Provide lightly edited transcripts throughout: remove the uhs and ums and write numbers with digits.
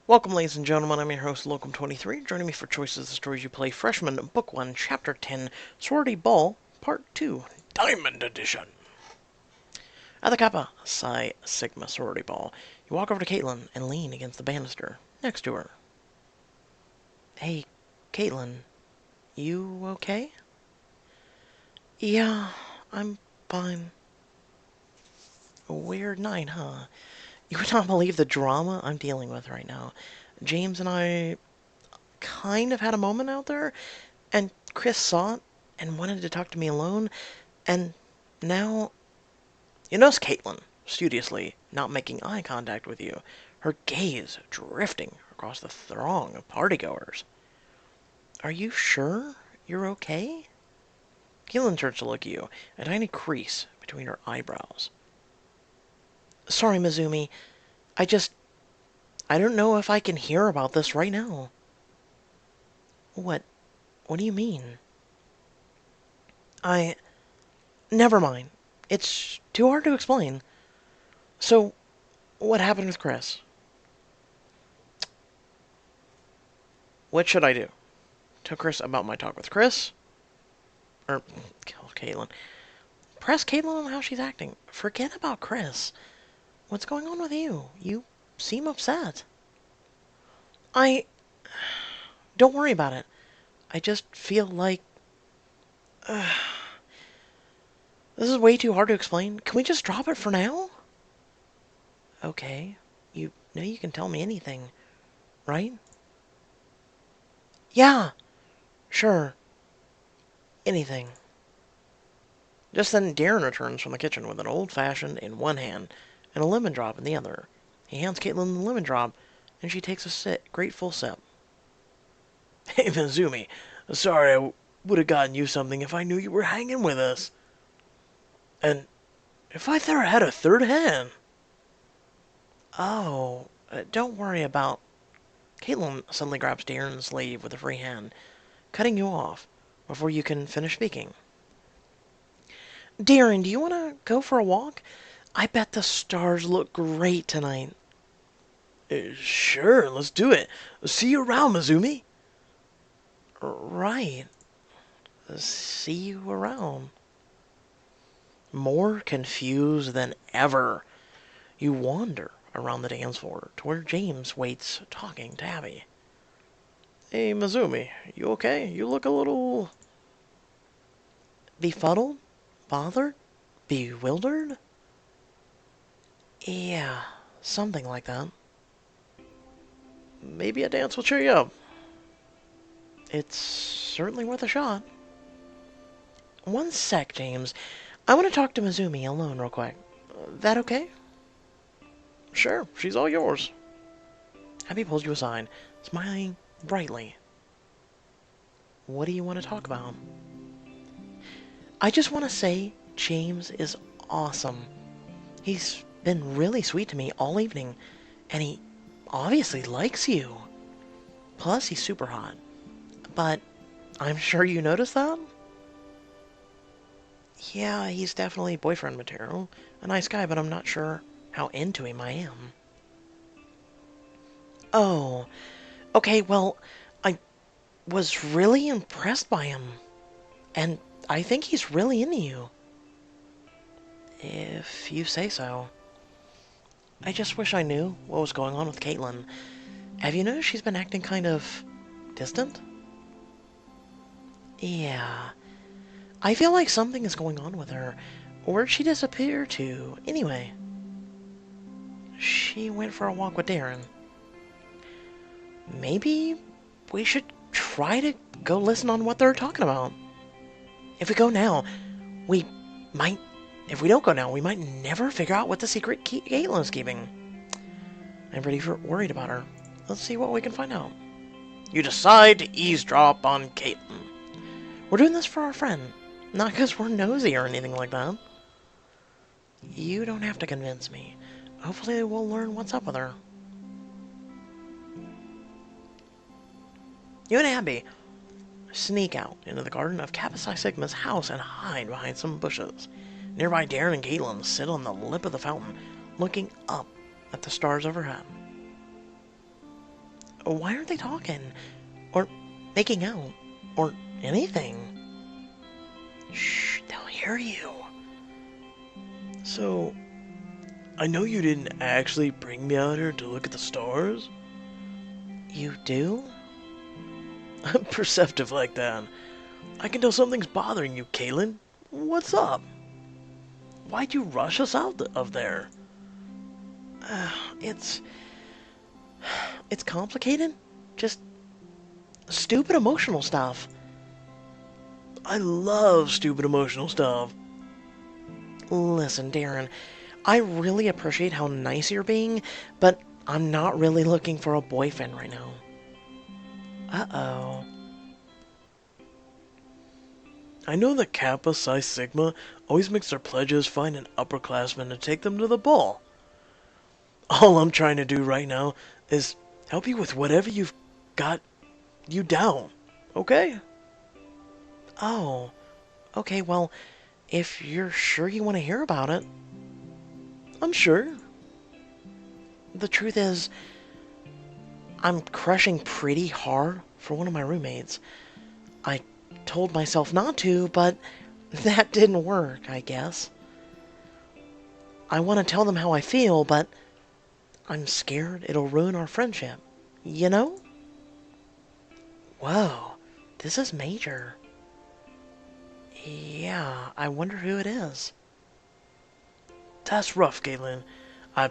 Welcome, ladies and gentlemen. I'm your host, Locum23. Joining me for Choices of the Stories You Play, Freshman, Book 1, Chapter 10, Sorority Ball, Part 2, Diamond Edition. At the Kappa Psi Sigma Sorority Ball, you walk over to Kaitlyn and lean against the banister next to her. Hey, Kaitlyn, you okay? Yeah, I'm fine. A weird night, huh? You would not believe the drama I'm dealing with right now. James and I kind of had a moment out there, and Chris saw it and wanted to talk to me alone, and now... You notice Kaitlyn, studiously, not making eye contact with you, her gaze drifting across the throng of partygoers. Are you sure you're okay? Kaitlyn turns to look at you, a tiny crease between her eyebrows. Sorry, Mizumi. I don't know if I can hear about this right now. What do you mean? Never mind. It's too hard to explain. So, what happened with Chris? What should I do? Tell Chris about my talk with Chris? Or, kill Kaitlyn. Press Kaitlyn on how she's acting. Forget about Chris. What's going on with you? You seem upset. Don't worry about it. I just feel like... this is way too hard to explain. Can we just drop it for now? Okay. You know you can tell me anything, right? Yeah, sure. Anything. Just then Darren returns from the kitchen with an old-fashioned in one hand and a lemon drop in the other. He hands Kaitlyn the lemon drop, and she takes a grateful sip. Hey, Mizumi. Sorry I would have gotten you something if I knew you were hanging with us. And if I had a third hand. Oh, don't worry about... Kaitlyn suddenly grabs Darren's sleeve with a free hand, cutting you off before you can finish speaking. Darren, do you want to go for a walk? I bet the stars look great tonight. Sure, let's do it. See you around, Mizumi. Right. See you around. More confused than ever, you wander around the dance floor to where James waits talking to Abby. Hey, Mizumi, you okay? You look a little... befuddled? Bothered? Bewildered? Yeah, something like that. Maybe a dance will cheer you up. It's certainly worth a shot. One sec, James. I want to talk to Mizumi alone real quick. That okay? Sure, she's all yours. Abby pulls you aside, smiling brightly. What do you want to talk about? I just want to say James is awesome. He's been really sweet to me all evening, and he obviously likes you. Plus, he's super hot. But I'm sure you noticed that? Yeah, he's definitely boyfriend material. A nice guy, but I'm not sure how into him I am. Oh, okay, well, I was really impressed by him. And I think he's really into you. If you say so. I just wish I knew what was going on with Kaitlyn. Have you noticed she's been acting kind of distant? Yeah. I feel like something is going on with her. Where'd she disappear to, anyway? She went for a walk with Darren. Maybe we should try to go listen on what they're talking about. If we go now, we might... If we don't go now, we might never figure out what the secret Kaitlyn's keeping. I'm pretty worried about her. Let's see what we can find out. You decide to eavesdrop on Kaitlyn. We're doing this for our friend, not because we're nosy or anything like that. You don't have to convince me. Hopefully we'll learn what's up with her. You and Abby sneak out into the garden of Kappa Psi Sigma's house and hide behind some bushes. Nearby, Darren and Kaitlyn sit on the lip of the fountain, looking up at the stars overhead. Why aren't they talking? Or making out? Or anything? Shh, they'll hear you. So, I know you didn't actually bring me out here to look at the stars. You do? I'm perceptive like that. I can tell something's bothering you, Kaitlyn. What's up? Why'd you rush us out of there? It's complicated. Just stupid emotional stuff. I love stupid emotional stuff. Listen, Darren, I really appreciate how nice you're being, but I'm not really looking for a boyfriend right now. Uh-oh. I know that Kappa Psi Sigma always makes their pledges find an upperclassman to take them to the ball. All I'm trying to do right now is help you with whatever you've got you down, okay? Oh. Okay, well, if you're sure you want to hear about it. I'm sure. The truth is, I'm crushing pretty hard for one of my roommates. I told myself not to, but that didn't work, I guess. I want to tell them how I feel, but I'm scared it'll ruin our friendship. You know? Whoa, this is major. Yeah, I wonder who it is. That's rough, Kaitlyn. I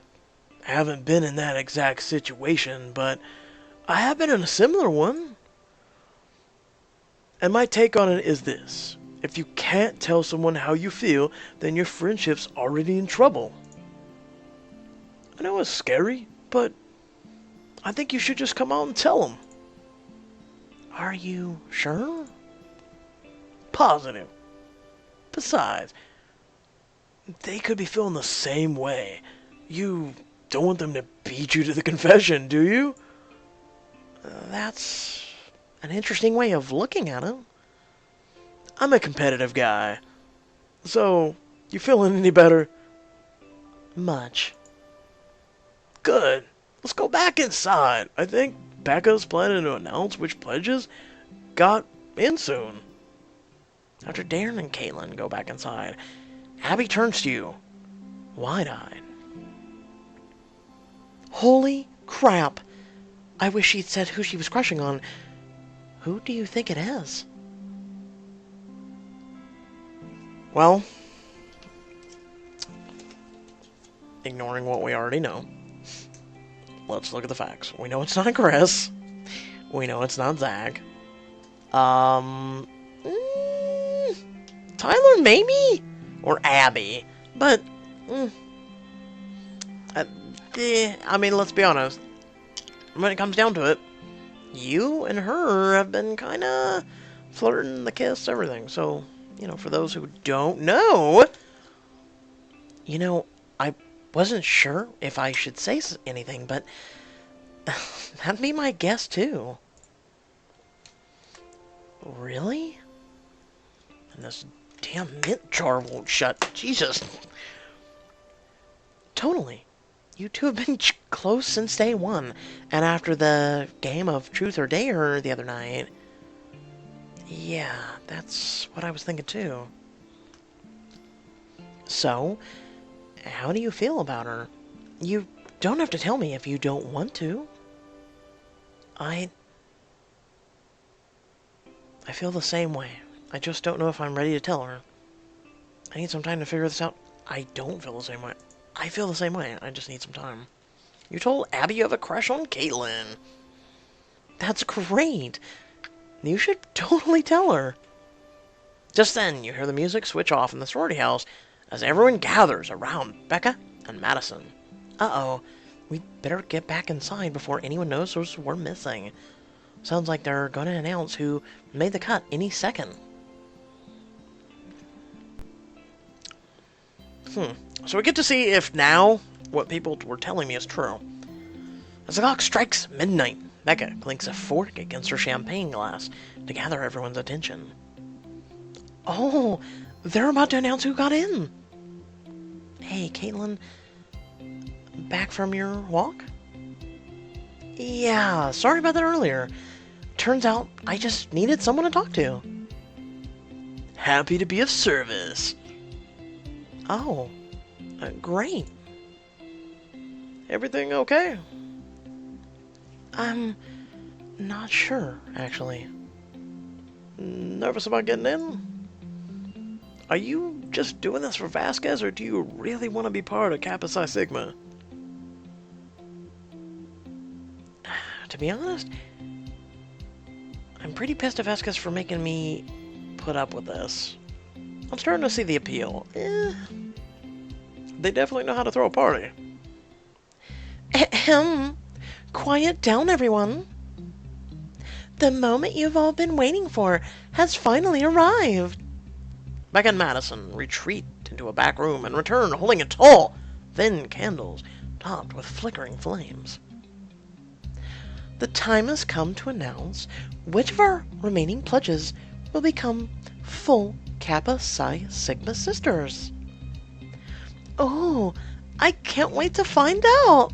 haven't been in that exact situation, but I have been in a similar one. And my take on it is this. If you can't tell someone how you feel, then your friendship's already in trouble. I know it's scary, but I think you should just come out and tell them. Are you sure? Positive. Besides, they could be feeling the same way. You don't want them to beat you to the confession, do you? That's an interesting way of looking at it. I'm a competitive guy. So, you feeling any better? Much. Good. Let's go back inside. I think Becca's planning to announce which pledges got in soon. After Darren and Kaitlyn go back inside, Abby turns to you, wide-eyed. Holy crap! I wish she'd said who she was crushing on. Who do you think it is? Well, ignoring what we already know, let's look at the facts. We know it's not Chris. We know it's not Zach. Tyler, maybe? Or Abby. But, I mean, let's be honest. When it comes down to it, you and her have been kind of flirting, the kiss, everything. So, you know, for those who don't know, you know, I wasn't sure if I should say anything, but that'd be my guess, too. Really? And this damn mint jar won't shut. Jesus. Totally. You two have been close since day one. And after the game of Truth or Dare the other night. Yeah, that's what I was thinking too. So, how do you feel about her? You don't have to tell me if you don't want to. I feel the same way. I just don't know if I'm ready to tell her. I need some time to figure this out. I don't feel the same way. I feel the same way. I just need some time. You told Abby you have a crush on Kaitlyn. That's great. You should totally tell her. Just then, you hear the music switch off in the sorority house as everyone gathers around Becca and Madison. Uh-oh. We'd better get back inside before anyone knows we're missing. Sounds like they're going to announce who made the cut any second. So we get to see if now what people were telling me is true. As the clock strikes midnight, Becca clinks a fork against her champagne glass to gather everyone's attention. Oh, they're about to announce who got in. Hey, Kaitlyn, back from your walk? Yeah, sorry about that earlier. Turns out I just needed someone to talk to. Happy to be of service. Oh, great. Everything okay? I'm not sure, actually. Nervous about getting in? Are you just doing this for Vasquez, or do you really want to be part of Kappa Psi Sigma? To be honest, I'm pretty pissed at Vasquez for making me put up with this. I'm starting to see the appeal. They definitely know how to throw a party. Ahem. Quiet down, everyone. The moment you've all been waiting for has finally arrived. Beck and Madison retreat into a back room and return holding a tall, thin candles topped with flickering flames. The time has come to announce which of our remaining pledges will become full Kappa Psi Sigma sisters. Oh, I can't wait to find out.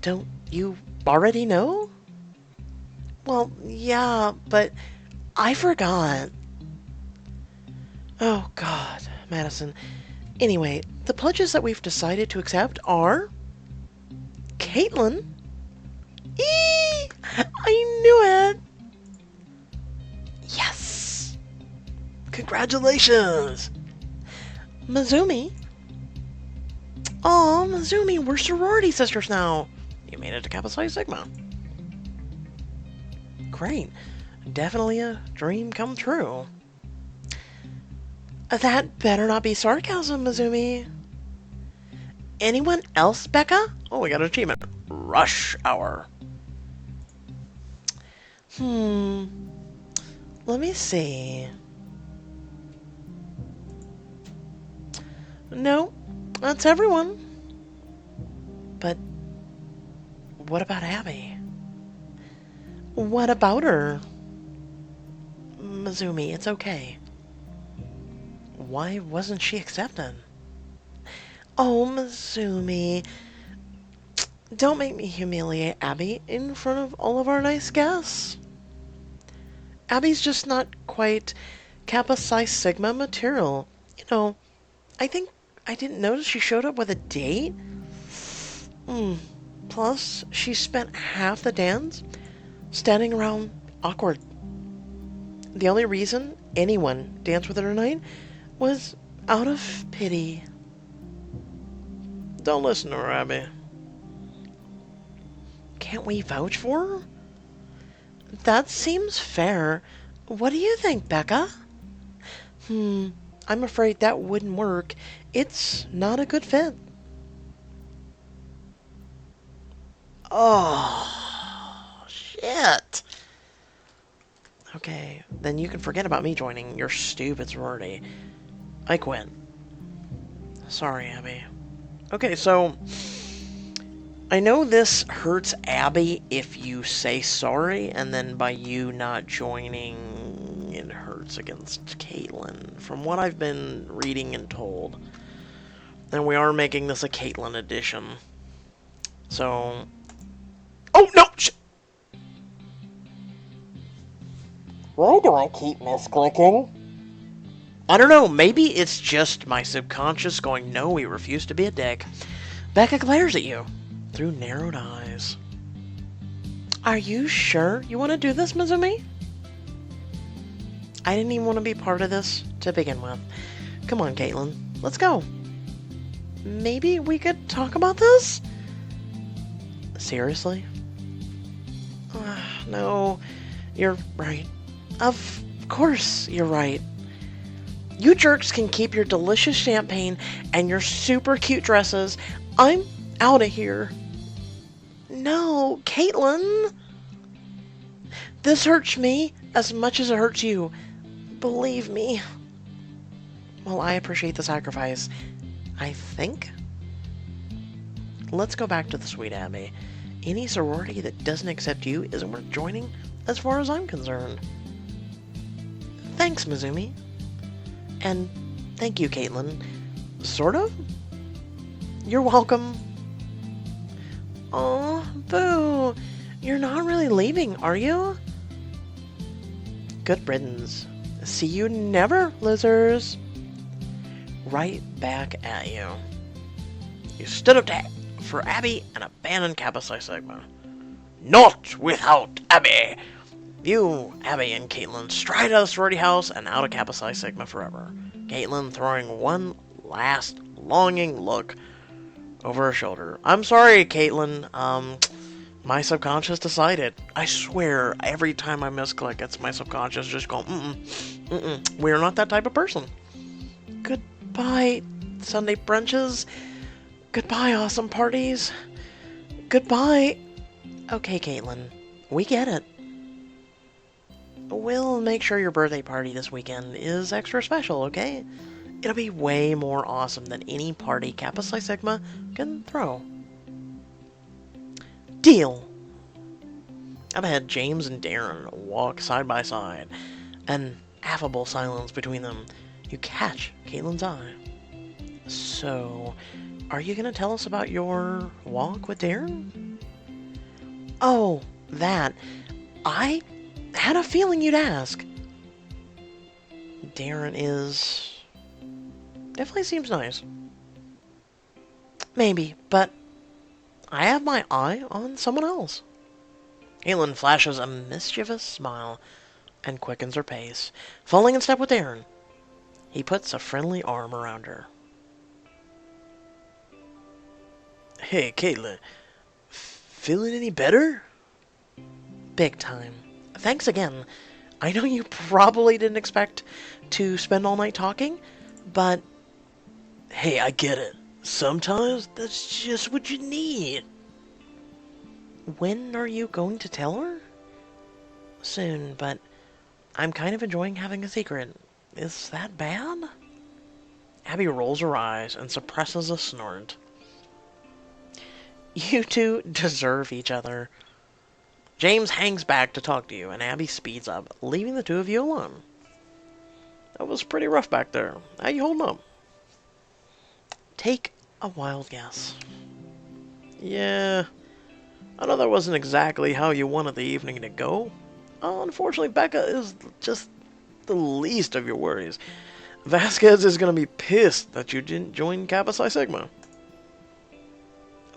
Don't you already know? Well, yeah, but I forgot. Oh, God, Madison. Anyway, the pledges that we've decided to accept are... Kaitlyn. Eee! I knew it! Yes! Congratulations! Mizumi. Aw, Mizumi, we're sorority sisters now. You made it to Kappa Psi Sigma. Great. Definitely a dream come true. That better not be sarcasm, Mizumi. Anyone else, Becca? Oh, we got an achievement. Rush Hour. Let me see. No, that's everyone. But what about Abby? What about her? Mizumi, it's okay. Why wasn't she accepted? Oh, Mizumi. Don't make me humiliate Abby in front of all of our nice guests. Abby's just not quite Kappa Psi Sigma material. You know, I think I didn't notice she showed up with a date. Plus, she spent half the dance standing around awkward. The only reason anyone danced with her tonight was out of pity. Don't listen to her, Abby. Can't we vouch for her? That seems fair. What do you think, Becca? I'm afraid that wouldn't work. It's not a good fit. Oh, shit. Okay, then you can forget about me joining your stupid sorority. I quit. Sorry, Abby. Okay, so I know this hurts Abby if you say sorry, and then by you not joining, it hurts against Kaitlyn, from what I've been reading and told. And we are making this a Kaitlyn edition. So... Oh, no! Why do I keep misclicking? I don't know, maybe it's just my subconscious going, no, we refuse to be a dick. Becca glares at you through narrowed eyes. Are you sure you want to do this, Mizumi? I didn't even want to be part of this to begin with. Come on, Kaitlyn, let's go. Maybe we could talk about this? Seriously? No, you're right. Of course you're right. You jerks can keep your delicious champagne and your super cute dresses. I'm out of here. No, Kaitlyn. This hurts me as much as it hurts you. Believe me. Well, I appreciate the sacrifice. I think. Let's go back to the Sweet Abbey. Any sorority that doesn't accept you isn't worth joining, as far as I'm concerned. Thanks, Mizumi. And thank you, Kaitlyn. Sort of? You're welcome. Aw, Boo! You're not really leaving, are you? Good riddance. See you never, losers. Right back at you. You stood up for Abby and abandoned Kappa Psi Sigma. Not without Abby! You, Abby, and Kaitlyn stride out of the sorority house and out of Kappa Psi Sigma forever. Kaitlyn throwing one last longing look over her shoulder. I'm sorry, Kaitlyn. My subconscious decided. I swear, every time I misclick, it's my subconscious just going, we're not that type of person. Goodbye, Sunday brunches. Goodbye, awesome parties. Goodbye. Okay, Kaitlyn, we get it. We'll make sure your birthday party this weekend is extra special, okay? It'll be way more awesome than any party Kappa Psi Sigma can throw. Deal! Up ahead, James and Darren walk side by side, an affable silence between them. You catch Kaitlyn's eye. So, are you gonna tell us about your walk with Darren? Oh, that. I had a feeling you'd ask. Darren is... definitely seems nice. Maybe, but I have my eye on someone else. Kaitlyn flashes a mischievous smile and quickens her pace, falling in step with Darren. He puts a friendly arm around her. Hey, Kaitlyn. Feeling any better? Big time. Thanks again. I know you probably didn't expect to spend all night talking, but... Hey, I get it. Sometimes that's just what you need. When are you going to tell her? Soon, but I'm kind of enjoying having a secret. Is that bad? Abby rolls her eyes and suppresses a snort. You two deserve each other. James hangs back to talk to you, and Abby speeds up, leaving the two of you alone. That was pretty rough back there. How you holding up? Take a wild guess. Yeah, I know that wasn't exactly how you wanted the evening to go. Unfortunately, Becca is just the least of your worries. Vasquez is going to be pissed that you didn't join Kappa Psi Sigma.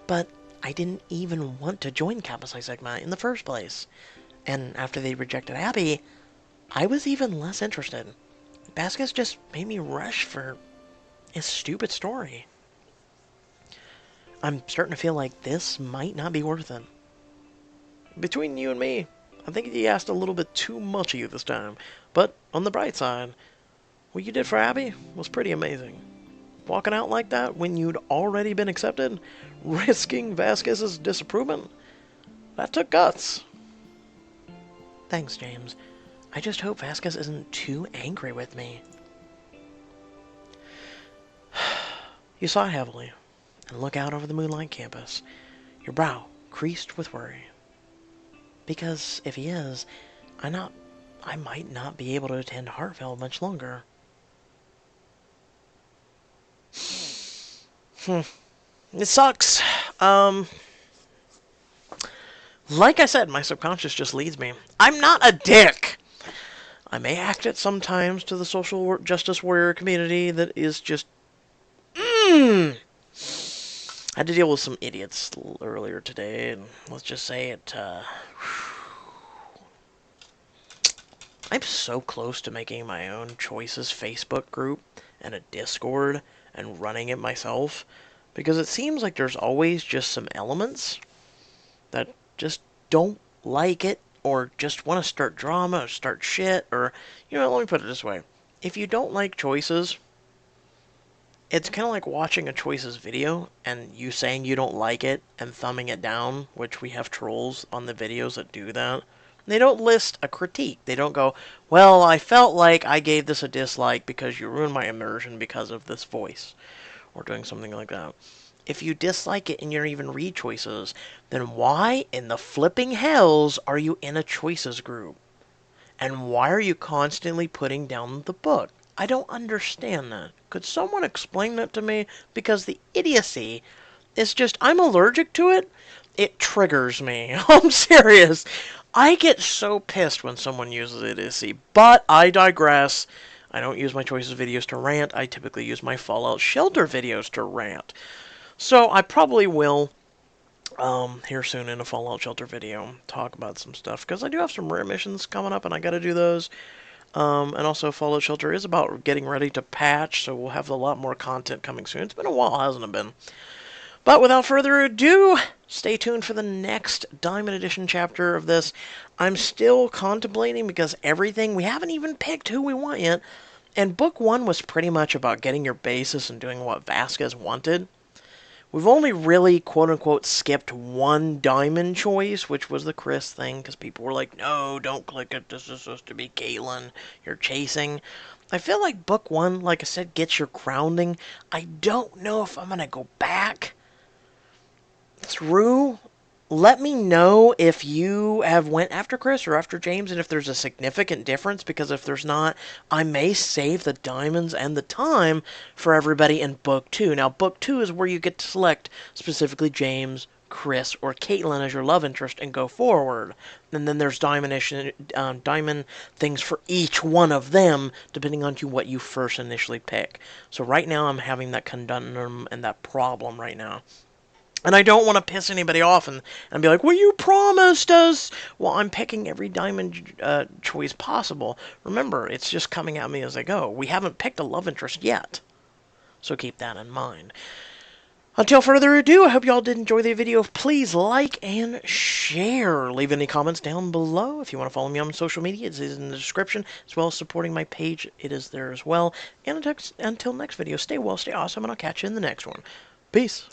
But I didn't even want to join Kappa Psi Sigma in the first place. And after they rejected Abby, I was even less interested. Vasquez just made me rush for his stupid story. I'm starting to feel like this might not be worth it. Between you and me, I think he asked a little bit too much of you this time. But on the bright side, what you did for Abby was pretty amazing. Walking out like that when you'd already been accepted, risking Vasquez's disapproval, that took guts. Thanks, James. I just hope Vasquez isn't too angry with me. You sigh heavily and look out over the moonlight campus, your brow creased with worry. Because if he is, I might not be able to attend Hartfeld much longer. It sucks. Like I said, my subconscious just leads me. I'm not a dick. I may act it sometimes to the social justice warrior community that is just... I had to deal with some idiots earlier today, and let's just say it, I'm so close to making my own Choices Facebook group and a Discord and running it myself, because it seems like there's always just some elements that just don't like it, or just want to start drama, or start shit, or, let me put it this way. If you don't like Choices, it's kind of like watching a Choices video, and you saying you don't like it, and thumbing it down, which we have trolls on the videos that do that. They don't list a critique. They don't go, well, I felt like I gave this a dislike because you ruined my immersion because of this voice, or doing something like that. If you dislike it and you don't even read Choices, then why in the flipping hells are you in a Choices group? And why are you constantly putting down the book? I don't understand that. Could someone explain that to me? Because the idiocy is just, I'm allergic to it, It triggers me. I'm serious. I get so pissed when someone uses idiocy, but I digress. I don't use my choices videos to rant. I typically use my Fallout Shelter videos to rant. So I probably will, here soon in a Fallout Shelter video, talk about some stuff, because I do have some rare missions coming up, and I gotta do those. And also, Fallout Shelter is about getting ready to patch, so we'll have a lot more content coming soon. It's been a while, hasn't it been? But without further ado, stay tuned for the next Diamond Edition chapter of this. I'm still contemplating because we haven't even picked who we want yet. And book one was pretty much about getting your basis and doing what Vasquez wanted. We've only really, quote unquote, skipped one diamond choice, which was the Chris thing, because people were like, no, don't click it, this is supposed to be Kaitlyn you're chasing. I feel like book one, like I said, gets your grounding. I don't know if I'm going to go back through. Let me know if you have went after Chris or after James, and if there's a significant difference, because if there's not, I may save the diamonds and the time for everybody in book two. Now, book two is where you get to select specifically James, Chris, or Kaitlyn as your love interest and go forward. And then there's diamond things for each one of them, depending on what you first initially pick. So right now I'm having that conundrum and that problem right now. And I don't want to piss anybody off and be like, well, you promised us. Well, I'm picking every diamond choice possible. Remember, it's just coming at me as I go. We haven't picked a love interest yet. So keep that in mind. Until further ado, I hope you all did enjoy the video. Please like and share. Leave any comments down below. If you want to follow me on social media, it is in the description. As well as supporting my page, it is there as well. And until next video, stay well, stay awesome, and I'll catch you in the next one. Peace.